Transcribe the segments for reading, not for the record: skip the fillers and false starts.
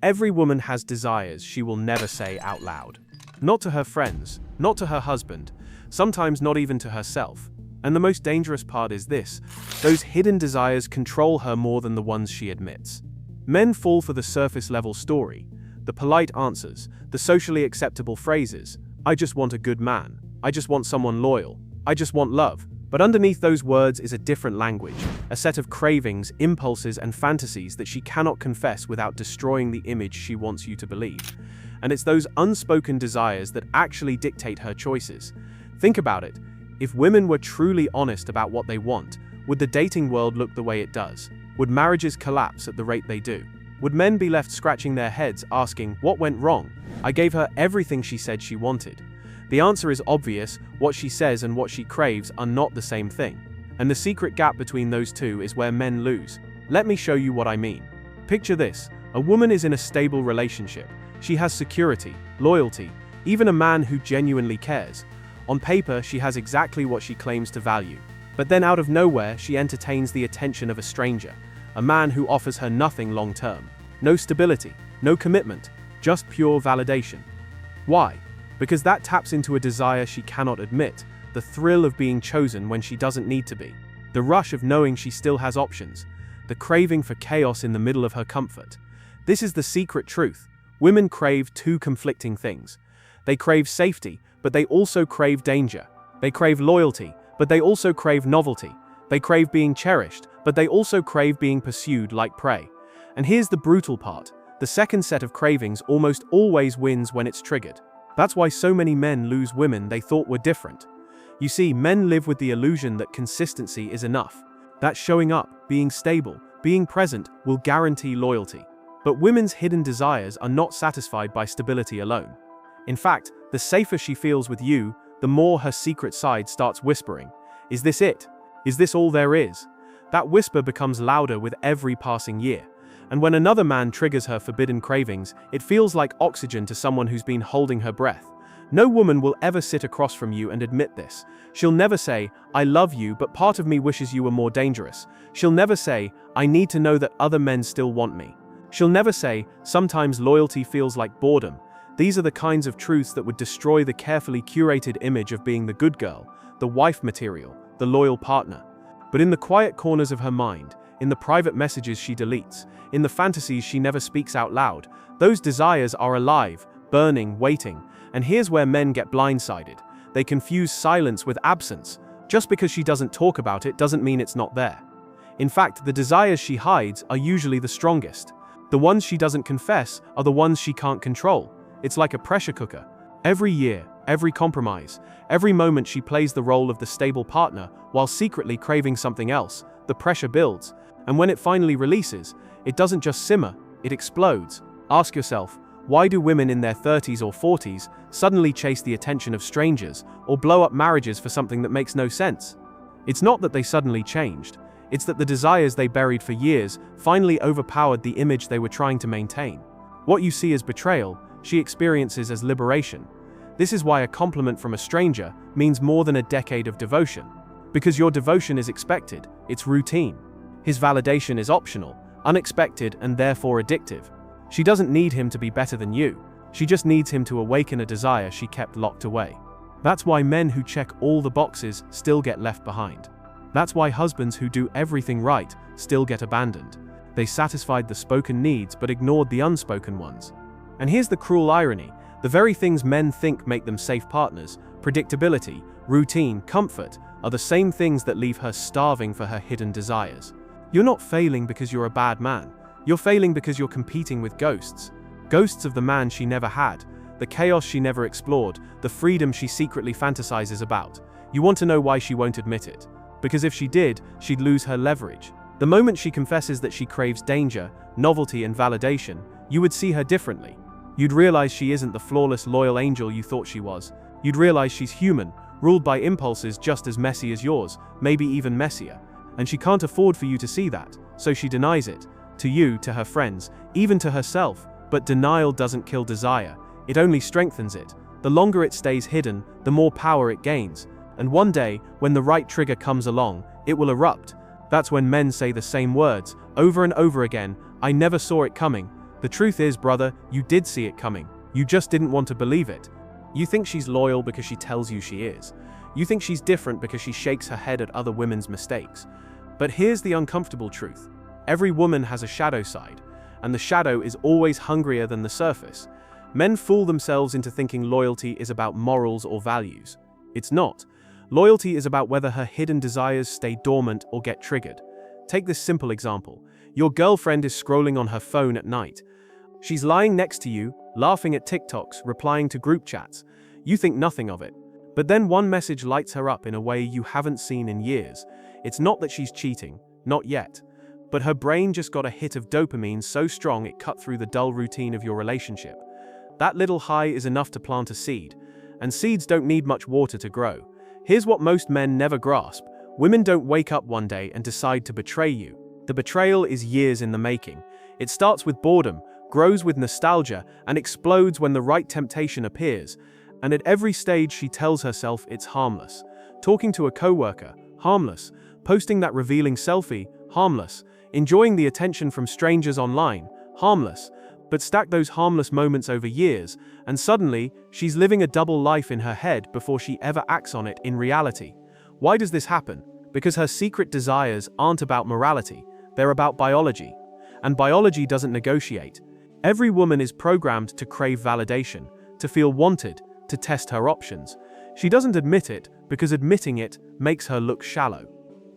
Every woman has desires she will never say out loud. Not to her friends, not to her husband, sometimes not even to herself. And the most dangerous part is this: those hidden desires control her more than the ones she admits. Men fall for the surface-level story, the polite answers, the socially acceptable phrases. I just want a good man. I just want someone loyal. I just want love. But underneath those words is a different language, a set of cravings, impulses, and fantasies that she cannot confess without destroying the image she wants you to believe. And it's those unspoken desires that actually dictate her choices. Think about it. If women were truly honest about what they want, would the dating world look the way it does? Would marriages collapse at the rate they do? Would men be left scratching their heads asking, what went wrong? I gave her everything she said she wanted. The answer is obvious: what she says and what she craves are not the same thing. And the secret gap between those two is where men lose. Let me show you what I mean. Picture this: a woman is in a stable relationship. She has security, loyalty, even a man who genuinely cares. On paper, she has exactly what she claims to value. But then out of nowhere, she entertains the attention of a stranger, a man who offers her nothing long-term. No stability, no commitment, just pure validation. Why? Because that taps into a desire she cannot admit, the thrill of being chosen when she doesn't need to be, the rush of knowing she still has options, the craving for chaos in the middle of her comfort. This is the secret truth. Women crave two conflicting things. They crave safety, but they also crave danger. They crave loyalty, but they also crave novelty. They crave being cherished, but they also crave being pursued like prey. And here's the brutal part: the second set of cravings almost always wins when it's triggered. That's why so many men lose women they thought were different. You see, men live with the illusion that consistency is enough, that showing up, being stable, being present will guarantee loyalty. But women's hidden desires are not satisfied by stability alone. In fact, the safer she feels with you, the more her secret side starts whispering, "Is this it? Is this all there is?" That whisper becomes louder with every passing year. And when another man triggers her forbidden cravings, it feels like oxygen to someone who's been holding her breath. No woman will ever sit across from you and admit this. She'll never say, "I love you, but part of me wishes you were more dangerous." She'll never say, "I need to know that other men still want me." She'll never say, "Sometimes loyalty feels like boredom." These are the kinds of truths that would destroy the carefully curated image of being the good girl, the wife material, the loyal partner. But in the quiet corners of her mind, in the private messages she deletes, in the fantasies she never speaks out loud, those desires are alive, burning, waiting. And here's where men get blindsided. They confuse silence with absence. Just because she doesn't talk about it doesn't mean it's not there. In fact, the desires she hides are usually the strongest. The ones she doesn't confess are the ones she can't control. It's like a pressure cooker. Every year, every compromise, every moment she plays the role of the stable partner while secretly craving something else, the pressure builds. And when it finally releases, it doesn't just simmer, it explodes. Ask yourself, why do women in their 30s or 40s suddenly chase the attention of strangers or blow up marriages for something that makes no sense? It's not that they suddenly changed. It's that the desires they buried for years finally overpowered the image they were trying to maintain. What you see as betrayal, she experiences as liberation. This is why a compliment from a stranger means more than a decade of devotion. Because your devotion is expected, it's routine. His validation is optional, unexpected, and therefore addictive. She doesn't need him to be better than you. She just needs him to awaken a desire she kept locked away. That's why men who check all the boxes still get left behind. That's why husbands who do everything right still get abandoned. They satisfied the spoken needs but ignored the unspoken ones. And here's the cruel irony. The very things men think make them safe partners, predictability, routine, comfort, are the same things that leave her starving for her hidden desires. You're not failing because you're a bad man. You're failing because you're competing with ghosts. Ghosts of the man she never had, the chaos she never explored, the freedom she secretly fantasizes about. You want to know why she won't admit it? Because if she did, she'd lose her leverage. The moment she confesses that she craves danger, novelty, and validation, you would see her differently. You'd realize she isn't the flawless, loyal angel you thought she was. You'd realize she's human, ruled by impulses just as messy as yours, maybe even messier. And she can't afford for you to see that, so she denies it. To you, to her friends, even to herself. But denial doesn't kill desire, it only strengthens it. The longer it stays hidden, the more power it gains. And one day, when the right trigger comes along, it will erupt. That's when men say the same words, over and over again: "I never saw it coming." The truth is, brother, you did see it coming. You just didn't want to believe it. You think she's loyal because she tells you she is. You think she's different because she shakes her head at other women's mistakes. But here's the uncomfortable truth. Every woman has a shadow side, and the shadow is always hungrier than the surface. Men fool themselves into thinking loyalty is about morals or values. It's not. Loyalty is about whether her hidden desires stay dormant or get triggered. Take this simple example. Your girlfriend is scrolling on her phone at night. She's lying next to you, laughing at TikToks, replying to group chats. You think nothing of it. But then one message lights her up in a way you haven't seen in years. It's not that she's cheating, not yet. But her brain just got a hit of dopamine so strong it cut through the dull routine of your relationship. That little high is enough to plant a seed. And seeds don't need much water to grow. Here's what most men never grasp. Women don't wake up one day and decide to betray you. The betrayal is years in the making. It starts with boredom, grows with nostalgia, and explodes when the right temptation appears. And at every stage she tells herself it's harmless. Talking to a coworker, harmless. Posting that revealing selfie, harmless. Enjoying the attention from strangers online, harmless. But stack those harmless moments over years, and suddenly, she's living a double life in her head before she ever acts on it in reality. Why does this happen? Because her secret desires aren't about morality, they're about biology. And biology doesn't negotiate. Every woman is programmed to crave validation, to feel wanted, to test her options. She doesn't admit it, because admitting it makes her look shallow.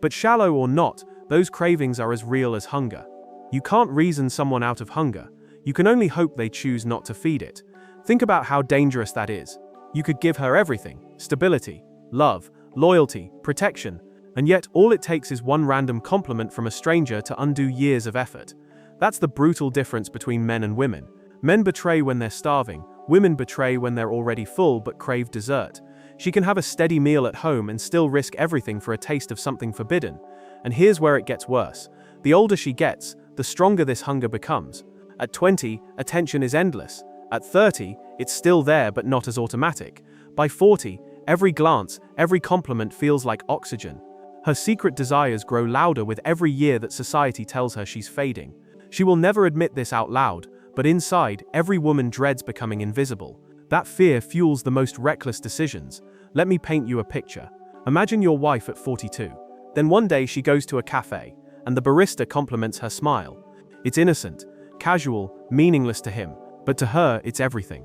But shallow or not, those cravings are as real as hunger. You can't reason someone out of hunger. You can only hope they choose not to feed it. Think about how dangerous that is. You could give her everything: stability, love, loyalty, protection, and yet all it takes is one random compliment from a stranger to undo years of effort. That's the brutal difference between men and women. Men betray when they're starving, women betray when they're already full but crave dessert. She can have a steady meal at home and still risk everything for a taste of something forbidden. And here's where it gets worse. The older she gets, the stronger this hunger becomes. At 20, attention is endless. At 30, it's still there but not as automatic. By 40, every glance, every compliment feels like oxygen. Her secret desires grow louder with every year that society tells her she's fading. She will never admit this out loud, but inside, every woman dreads becoming invisible. That fear fuels the most reckless decisions. Let me paint you a picture. Imagine your wife at 42. Then one day she goes to a cafe, and the barista compliments her smile. It's innocent, casual, meaningless to him, but to her, it's everything.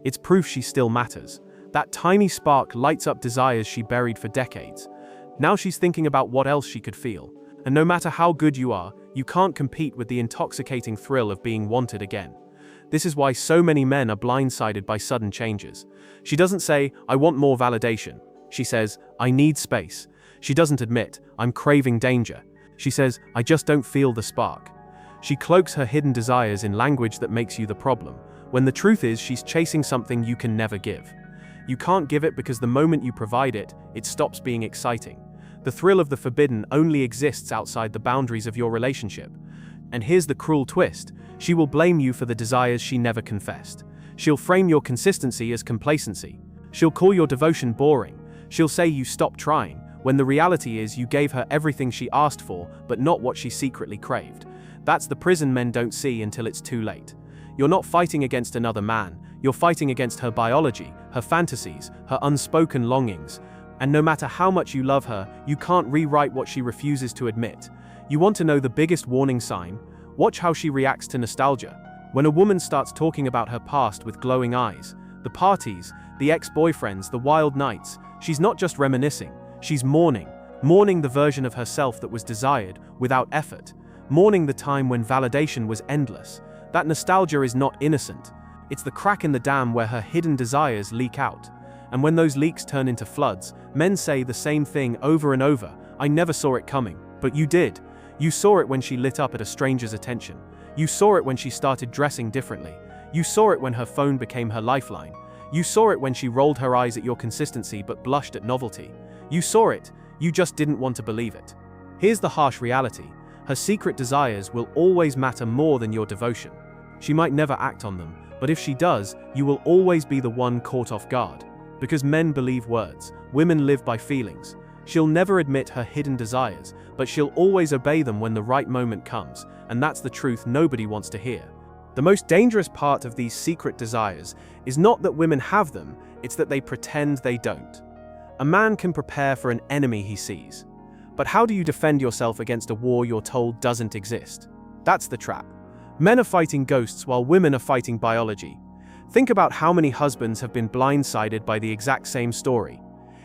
It's proof she still matters. That tiny spark lights up desires she buried for decades. Now she's thinking about what else she could feel. And no matter how good you are, you can't compete with the intoxicating thrill of being wanted again. This is why so many men are blindsided by sudden changes. She doesn't say, "I want more validation." She says, "I need space." She doesn't admit, "I'm craving danger." She says, "I just don't feel the spark." She cloaks her hidden desires in language that makes you the problem, when the truth is she's chasing something you can never give. You can't give it because the moment you provide it, it stops being exciting. The thrill of the forbidden only exists outside the boundaries of your relationship. And here's the cruel twist: she will blame you for the desires she never confessed. She'll frame your consistency as complacency. She'll call your devotion boring. She'll say you stopped trying, when the reality is you gave her everything she asked for, but not what she secretly craved. That's the prison men don't see until it's too late. You're not fighting against another man, you're fighting against her biology, her fantasies, her unspoken longings. And no matter how much you love her, you can't rewrite what she refuses to admit. You want to know the biggest warning sign? Watch how she reacts to nostalgia. When a woman starts talking about her past with glowing eyes, the parties, the ex-boyfriends, the wild nights, she's not just reminiscing, she's mourning. Mourning the version of herself that was desired, without effort. Mourning the time when validation was endless. That nostalgia is not innocent. It's the crack in the dam where her hidden desires leak out. And when those leaks turn into floods, men say the same thing over and over: "I never saw it coming." But you did. You saw it when she lit up at a stranger's attention. You saw it when she started dressing differently. You saw it when her phone became her lifeline. You saw it when she rolled her eyes at your consistency but blushed at novelty. You saw it, you just didn't want to believe it. Here's the harsh reality: her secret desires will always matter more than your devotion. She might never act on them, but if she does, you will always be the one caught off guard. Because men believe words, women live by feelings. She'll never admit her hidden desires, but she'll always obey them when the right moment comes, and that's the truth nobody wants to hear. The most dangerous part of these secret desires is not that women have them, it's that they pretend they don't. A man can prepare for an enemy he sees. But how do you defend yourself against a war you're told doesn't exist? That's the trap. Men are fighting ghosts while women are fighting biology. Think about how many husbands have been blindsided by the exact same story.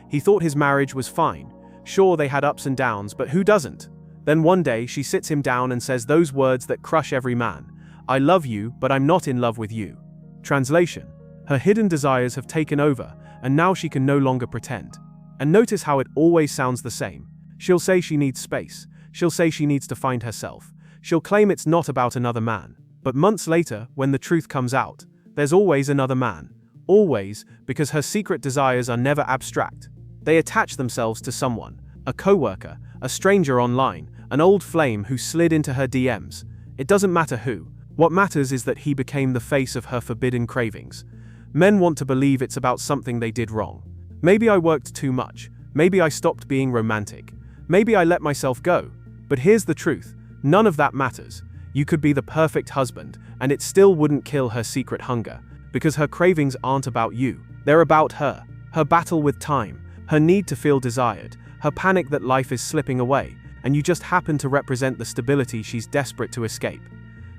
He thought his marriage was fine. Sure, they had ups and downs, but who doesn't? Then one day, she sits him down and says those words that crush every man. I love you, but I'm not in love with you. Translation: her hidden desires have taken over, and now she can no longer pretend. And notice how it always sounds the same. She'll say she needs space. She'll say she needs to find herself. She'll claim it's not about another man. But months later, when the truth comes out, there's always another man. Always, because her secret desires are never abstract. They attach themselves to someone, a coworker, a stranger online, an old flame who slid into her DMs. It doesn't matter who. What matters is that he became the face of her forbidden cravings. Men want to believe it's about something they did wrong. Maybe I worked too much. Maybe I stopped being romantic. Maybe I let myself go. But here's the truth. None of that matters. You could be the perfect husband, and it still wouldn't kill her secret hunger, because her cravings aren't about you. They're about her. Her battle with time, her need to feel desired, her panic that life is slipping away, and you just happen to represent the stability she's desperate to escape.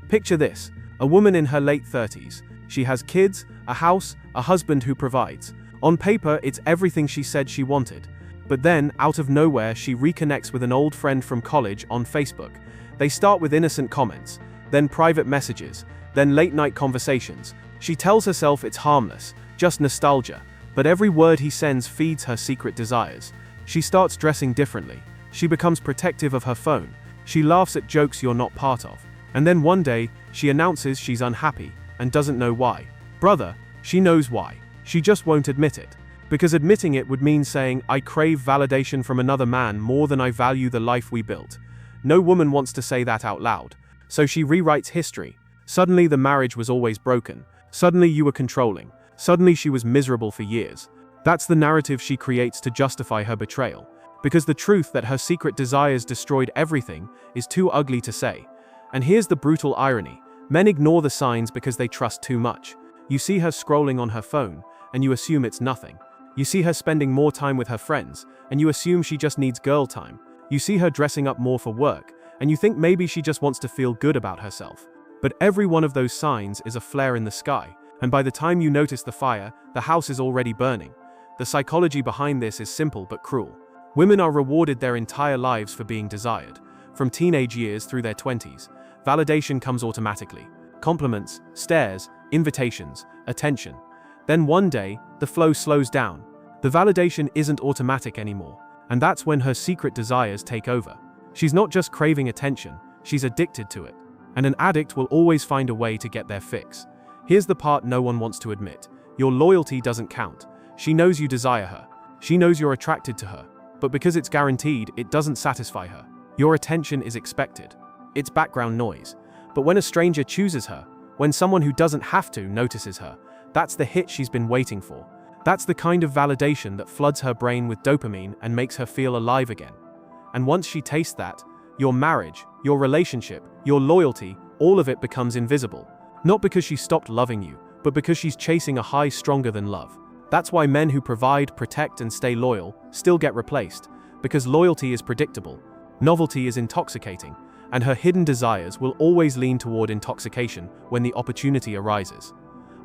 Picture this, a woman in her late 30s. She has kids, a house, a husband who provides. On paper, it's everything she said she wanted. But then, out of nowhere, she reconnects with an old friend from college on Facebook. They start with innocent comments, then private messages, then late-night conversations. She tells herself it's harmless, just nostalgia, but every word he sends feeds her secret desires. She starts dressing differently. She becomes protective of her phone. She laughs at jokes you're not part of. And then one day, she announces she's unhappy and doesn't know why. Brother, she knows why. She just won't admit it. Because admitting it would mean saying, I crave validation from another man more than I value the life we built. No woman wants to say that out loud. So she rewrites history. Suddenly the marriage was always broken. Suddenly you were controlling. Suddenly she was miserable for years. That's the narrative she creates to justify her betrayal. Because the truth that her secret desires destroyed everything is too ugly to say. And here's the brutal irony. Men ignore the signs because they trust too much. You see her scrolling on her phone, and you assume it's nothing. You see her spending more time with her friends, and you assume she just needs girl time. You see her dressing up more for work, and you think maybe she just wants to feel good about herself. But every one of those signs is a flare in the sky, and by the time you notice the fire, the house is already burning. The psychology behind this is simple but cruel. Women are rewarded their entire lives for being desired. From teenage years through their 20s, validation comes automatically. Compliments, stares, invitations, attention. Then one day, the flow slows down. The validation isn't automatic anymore, and that's when her secret desires take over. She's not just craving attention, she's addicted to it. And an addict will always find a way to get their fix. Here's the part no one wants to admit. Your loyalty doesn't count. She knows you desire her. She knows you're attracted to her. But because it's guaranteed, it doesn't satisfy her. Your attention is expected. It's background noise. But when a stranger chooses her, when someone who doesn't have to notices her, that's the hit she's been waiting for. That's the kind of validation that floods her brain with dopamine and makes her feel alive again. And once she tastes that, your marriage, your relationship, your loyalty, all of it becomes invisible. Not because she stopped loving you, but because she's chasing a high stronger than love. That's why men who provide, protect, and stay loyal still get replaced. Because loyalty is predictable, novelty is intoxicating, and her hidden desires will always lean toward intoxication when the opportunity arises.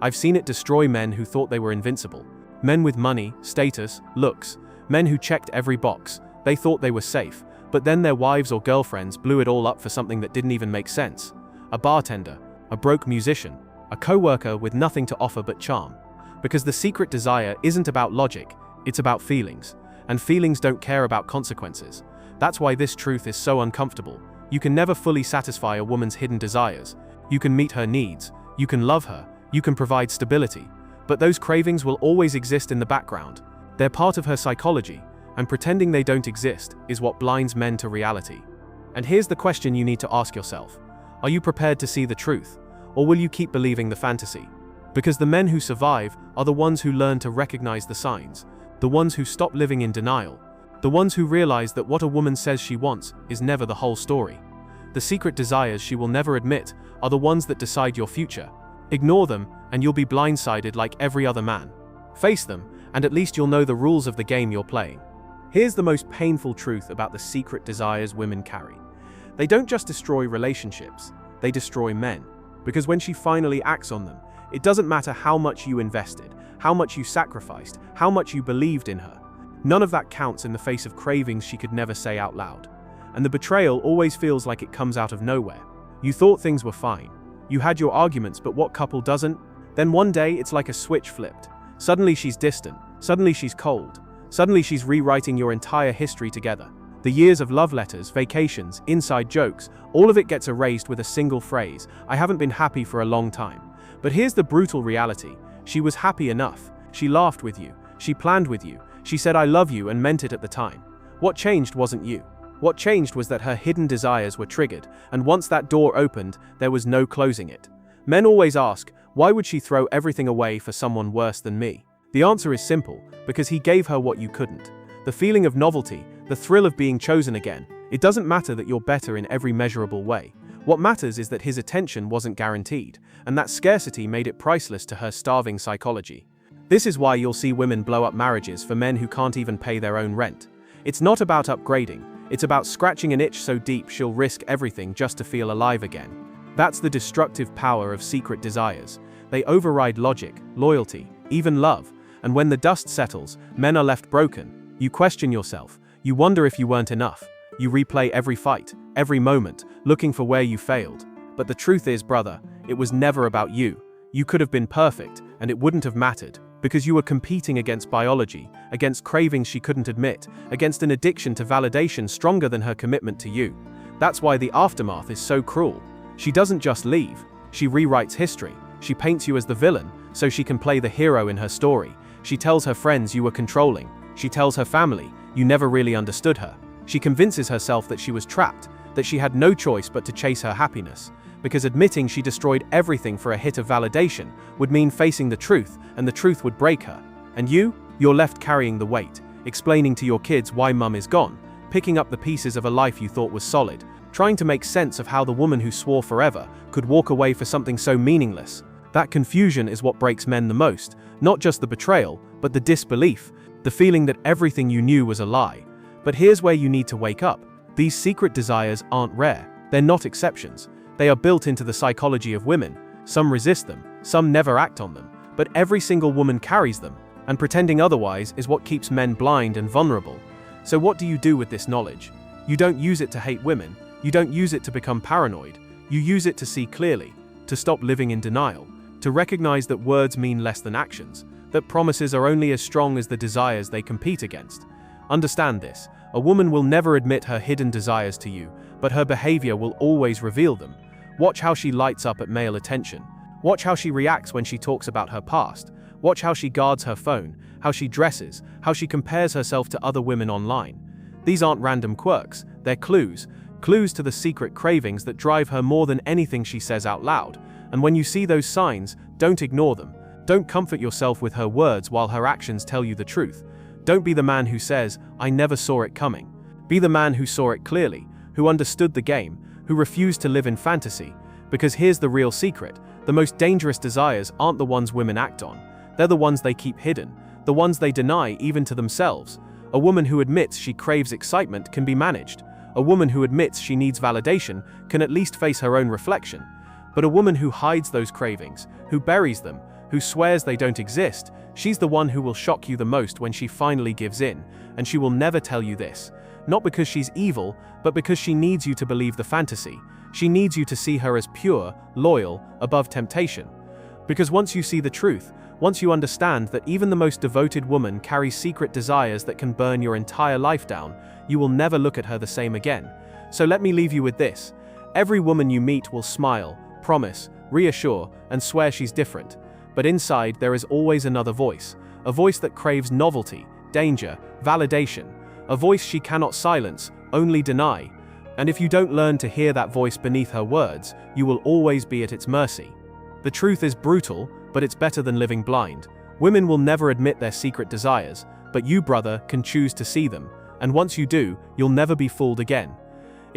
I've seen it destroy men who thought they were invincible. Men with money, status, looks. Men who checked every box. They thought they were safe, but then their wives or girlfriends blew it all up for something that didn't even make sense. A bartender, a broke musician, a coworker with nothing to offer but charm. Because the secret desire isn't about logic, it's about feelings. And feelings don't care about consequences. That's why this truth is so uncomfortable. You can never fully satisfy a woman's hidden desires. You can meet her needs, you can love her, you can provide stability. But those cravings will always exist in the background. They're part of her psychology, and pretending they don't exist is what blinds men to reality. And here's the question you need to ask yourself. Are you prepared to see the truth, or will you keep believing the fantasy? Because the men who survive are the ones who learn to recognize the signs, the ones who stop living in denial, the ones who realize that what a woman says she wants is never the whole story. The secret desires she will never admit are the ones that decide your future. Ignore them, and you'll be blindsided like every other man. Face them, and at least you'll know the rules of the game you're playing. Here's the most painful truth about the secret desires women carry. They don't just destroy relationships, they destroy men. Because when she finally acts on them, it doesn't matter how much you invested, how much you sacrificed, how much you believed in her. None of that counts in the face of cravings she could never say out loud. And the betrayal always feels like it comes out of nowhere. You thought things were fine. You had your arguments, but what couple doesn't? Then one day it's like a switch flipped. Suddenly she's distant. Suddenly she's cold. Suddenly she's rewriting your entire history together. The years of love letters, vacations, inside jokes, all of it gets erased with a single phrase: "I haven't been happy for a long time." But here's the brutal reality. She was happy enough. She laughed with you. She planned with you. She said "I love you" and meant it at the time. What changed wasn't you. What changed was that her hidden desires were triggered, and once that door opened, there was no closing it. Men always ask, why would she throw everything away for someone worse than me? The answer is simple: because he gave her what you couldn't. The feeling of novelty, the thrill of being chosen again. It doesn't matter that you're better in every measurable way. What matters is that his attention wasn't guaranteed, and that scarcity made it priceless to her starving psychology. This is why you'll see women blow up marriages for men who can't even pay their own rent. It's not about upgrading, it's about scratching an itch so deep she'll risk everything just to feel alive again. That's the destructive power of secret desires. They override logic, loyalty, even love, and when the dust settles, men are left broken. You question yourself, you wonder if you weren't enough. You replay every fight, every moment, looking for where you failed. But the truth is, brother, it was never about you. You could have been perfect, and it wouldn't have mattered, because you were competing against biology, against cravings she couldn't admit, against an addiction to validation stronger than her commitment to you. That's why the aftermath is so cruel. She doesn't just leave, she rewrites history. She paints you as the villain, so she can play the hero in her story. She tells her friends you were controlling. She tells her family you never really understood her. She convinces herself that she was trapped, that she had no choice but to chase her happiness. Because admitting she destroyed everything for a hit of validation would mean facing the truth, and the truth would break her. And you're left carrying the weight, explaining to your kids why mum is gone, picking up the pieces of a life you thought was solid, trying to make sense of how the woman who swore forever could walk away for something so meaningless. That confusion is what breaks men the most, not just the betrayal, but the disbelief, the feeling that everything you knew was a lie. But here's where you need to wake up. These secret desires aren't rare. They're not exceptions. They are built into the psychology of women. Some resist them, some never act on them, but every single woman carries them, and pretending otherwise is what keeps men blind and vulnerable. So what do you do with this knowledge? You don't use it to hate women, you don't use it to become paranoid, you use it to see clearly, to stop living in denial, to recognize that words mean less than actions, that promises are only as strong as the desires they compete against. Understand this, a woman will never admit her hidden desires to you, but her behavior will always reveal them. Watch how she lights up at male attention. Watch how she reacts when she talks about her past. Watch how she guards her phone, how she dresses, how she compares herself to other women online. These aren't random quirks, they're clues to the secret cravings that drive her more than anything she says out loud. And when you see those signs, don't ignore them. Don't comfort yourself with her words while her actions tell you the truth. Don't be the man who says, "I never saw it coming." Be the man who saw it clearly, who understood the game, who refused to live in fantasy. Because here's the real secret: the most dangerous desires aren't the ones women act on. They're the ones they keep hidden, the ones they deny even to themselves. A woman who admits she craves excitement can be managed. A woman who admits she needs validation can at least face her own reflection. But a woman who hides those cravings, who buries them, who swears they don't exist, she's the one who will shock you the most when she finally gives in, and she will never tell you this. Not because she's evil, but because she needs you to believe the fantasy. She needs you to see her as pure, loyal, above temptation. Because once you see the truth, once you understand that even the most devoted woman carries secret desires that can burn your entire life down, you will never look at her the same again. So let me leave you with this. Every woman you meet will smile, promise, reassure, and swear she's different. But inside there is always another voice, a voice that craves novelty, danger, validation, a voice she cannot silence, only deny. And if you don't learn to hear that voice beneath her words, you will always be at its mercy. The truth is brutal, but it's better than living blind. Women will never admit their secret desires, but you, brother, can choose to see them. And once you do, you'll never be fooled again.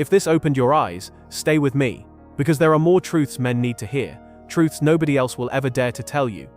If this opened your eyes, stay with me, because there are more truths men need to hear, truths nobody else will ever dare to tell you.